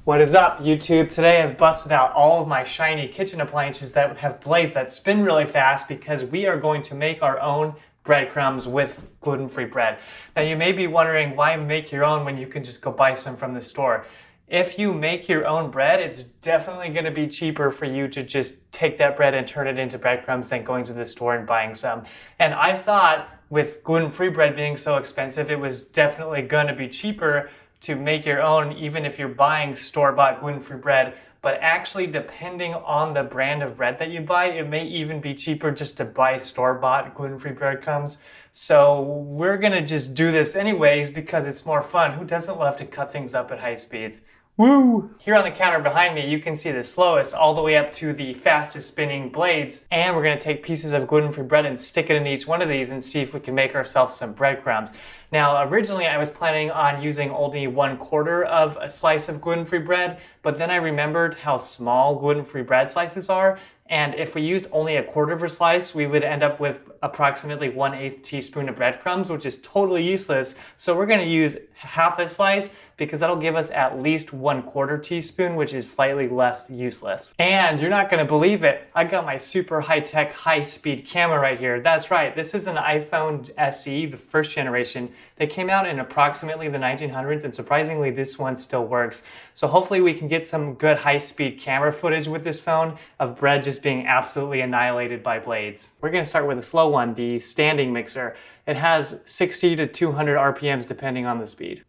What is up, YouTube? Today I've busted out all of my shiny kitchen appliances that have blades that spin really fast because we are going to make our own breadcrumbs with gluten-free bread. Now you may be wondering why make your own when you can just go buy some from the store. If you make your own bread, it's definitely going to be cheaper for you to just take that bread and turn it into breadcrumbs than going to the store and buying some. And I thought with gluten-free bread being so expensive, it was definitely going to be cheaper to make your own, even if you're buying store-bought gluten-free bread. But actually, depending on the brand of bread that you buy, it may even be cheaper just to buy store-bought gluten-free breadcrumbs. So we're gonna just do this anyways because it's more fun. Who doesn't love to cut things up at high speeds? Woo! Here on the counter behind me, you can see the slowest all the way up to the fastest spinning blades. And we're gonna take pieces of gluten-free bread and stick it in each one of these and see if we can make ourselves some breadcrumbs. Now, originally I was planning on using only 1/4 of a slice of gluten-free bread, but then I remembered how small gluten-free bread slices are. And if we used only 1/4 of a slice, we would end up with approximately 1/8 teaspoon of breadcrumbs, which is totally useless. So we're gonna use half a slice because that'll give us at least 1/4 teaspoon, which is slightly less useless. And you're not gonna believe it. I got my super high-tech, high-speed camera right here. That's right, this is an iPhone SE, the first generation. They came out in approximately the 1900s, and surprisingly, this one still works. So hopefully we can get some good high-speed camera footage with this phone of bread just being absolutely annihilated by blades. We're gonna start with a slow one, the standing mixer. It has 60 to 200 RPMs depending on the speed.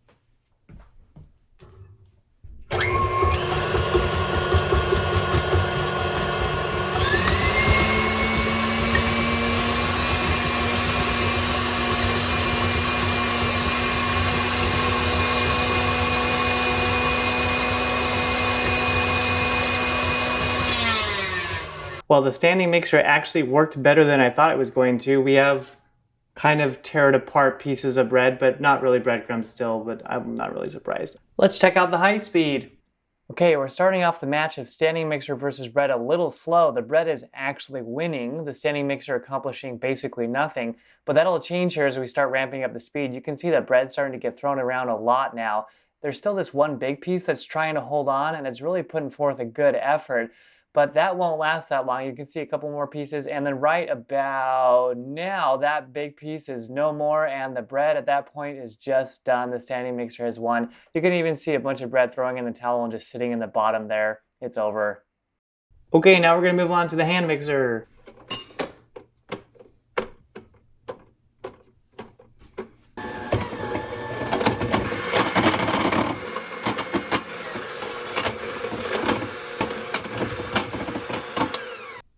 Well, the standing mixer actually worked better than I thought it was going to. We have kind of teared apart pieces of bread, but not really breadcrumbs still, but I'm not really surprised. Let's check out the high speed. Okay, we're starting off the match of standing mixer versus bread a little slow. The bread is actually winning, the standing mixer accomplishing basically nothing, but that'll change here as we start ramping up the speed. You can see that bread's starting to get thrown around a lot now. There's still this one big piece that's trying to hold on, and it's really putting forth a good effort. But that won't last that long. You can see a couple more pieces, and then right about now, that big piece is no more, and the bread at that point is just done. The standing mixer has won. You can even see a bunch of bread throwing in the towel and just sitting in the bottom there. It's over. Okay, now we're gonna move on to the hand mixer.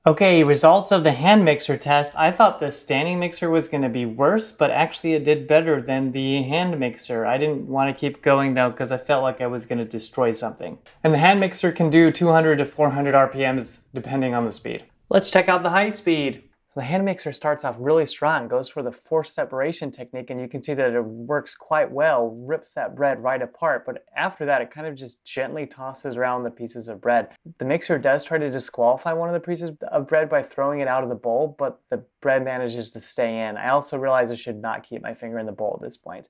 Okay, results of the hand mixer test. I thought the standing mixer was going to be worse, but actually it did better than the hand mixer. I didn't want to keep going though because I felt like I was going to destroy something. And the hand mixer can do 200 to 400 RPMs depending on the speed. Let's check out the high speed. The hand mixer starts off really strong, goes for the forced separation technique, and you can see that it works quite well, rips that bread right apart, but after that it kind of just gently tosses around the pieces of bread. The mixer does try to disqualify one of the pieces of bread by throwing it out of the bowl, but the bread manages to stay in. I also realize I should not keep my finger in the bowl at this point.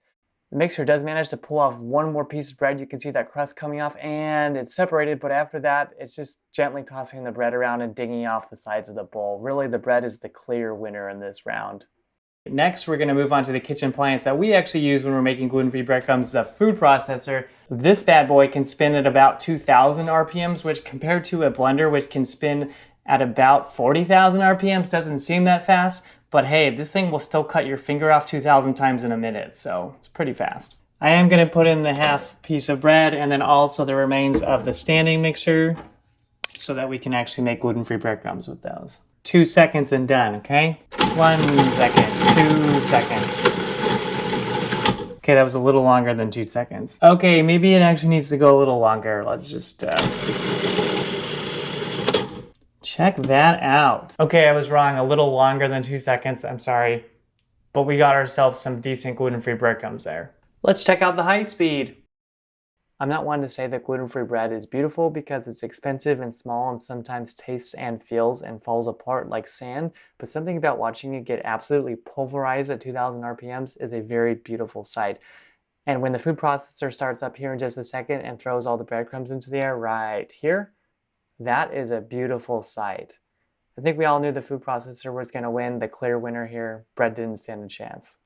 The mixer does manage to pull off one more piece of bread. You can see that crust coming off and it's separated, but after that, it's just gently tossing the bread around and dinging off the sides of the bowl. Really, the bread is the clear winner in this round. Next, we're gonna move on to the kitchen appliance that we actually use when we're making gluten-free breadcrumbs, the food processor. This bad boy can spin at about 2,000 RPMs, which compared to a blender, which can spin at about 40,000 RPMs, doesn't seem that fast. But hey, this thing will still cut your finger off 2,000 times in a minute, so it's pretty fast. I am gonna put in the half piece of bread and then also the remains of the standing mixer so that we can actually make gluten-free breadcrumbs with those. 2 seconds and done, okay? 1 second, 2 seconds. Okay, that was a little longer than 2 seconds. Okay, maybe it actually needs to go a little longer. Let's just check that out. Okay, I was wrong, a little longer than 2 seconds, I'm sorry. But we got ourselves some decent gluten-free breadcrumbs there. Let's check out the high speed. I'm not one to say that gluten-free bread is beautiful because it's expensive and small and sometimes tastes and feels and falls apart like sand, but something about watching it get absolutely pulverized at 2,000 RPMs is a very beautiful sight. And when the food processor starts up here in just a second and throws all the breadcrumbs into the air right here, that is a beautiful sight. I think we all knew the food processor was going to win, the clear winner here. Bread didn't stand a chance.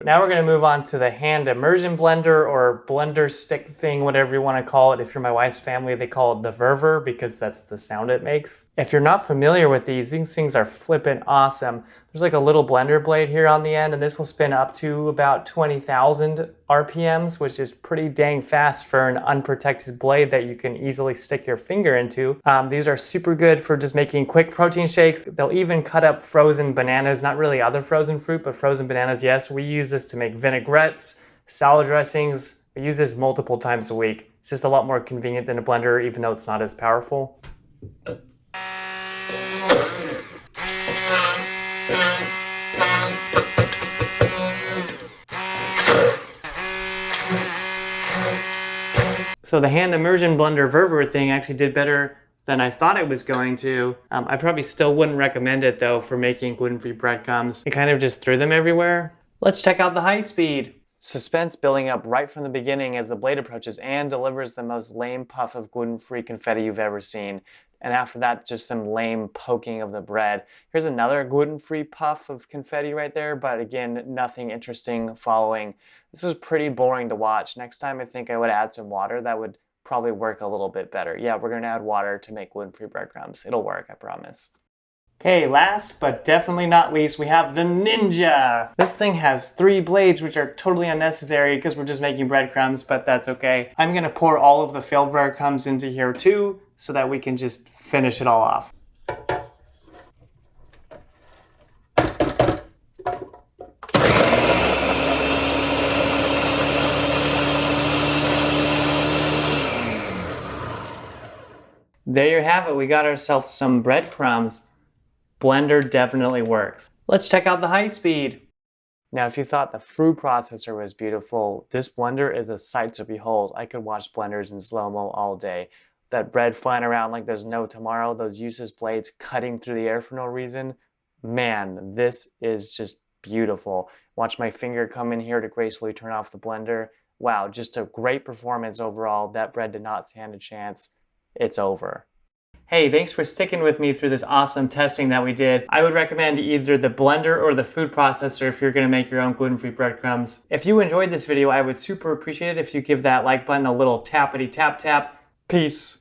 Now we're going to move on to the hand immersion blender or blender stick thing, whatever you want to call it. If you're my wife's family, they call it the verver because that's the sound it makes. If you're not familiar with these things are flippin' awesome. There's like a little blender blade here on the end, and this will spin up to about 20,000 RPMs, which is pretty dang fast for an unprotected blade that you can easily stick your finger into. These are super good for just making quick protein shakes. They'll even cut up frozen bananas, not really other frozen fruit, but frozen bananas, yes. We use this to make vinaigrettes, salad dressings. We use this multiple times a week. It's just a lot more convenient than a blender, even though it's not as powerful. So the hand immersion blender verver thing actually did better than I thought it was going to. I probably still wouldn't recommend it though for making gluten-free breadcrumbs. It kind of just threw them everywhere. Let's check out the high speed. Suspense building up right from the beginning as the blade approaches and delivers the most lame puff of gluten-free confetti you've ever seen. And after that, just some lame poking of the bread. Here's another gluten-free puff of confetti right there, but again, nothing interesting following. This was pretty boring to watch. Next time I think I would add some water. That would probably work a little bit better. Yeah, we're gonna add water to make gluten-free breadcrumbs. It'll work, I promise. Okay, last but definitely not least, we have the Ninja. This thing has 3 blades, which are totally unnecessary because we're just making breadcrumbs, but that's okay. I'm gonna pour all of the failed breadcrumbs into here too, so that we can just finish it all off. There you have it. We got ourselves some breadcrumbs. Blender definitely works. Let's check out the high speed. Now, if you thought the food processor was beautiful, this blender is a sight to behold. I could watch blenders in slow-mo all day. That bread flying around like there's no tomorrow, those useless blades cutting through the air for no reason. Man, this is just beautiful. Watch my finger come in here to gracefully turn off the blender. Wow, just a great performance overall. That bread did not stand a chance. It's over. Hey, thanks for sticking with me through this awesome testing that we did. I would recommend either the blender or the food processor if you're gonna make your own gluten-free breadcrumbs. If you enjoyed this video, I would super appreciate it if you give that like button a little tappity tap tap. Peace.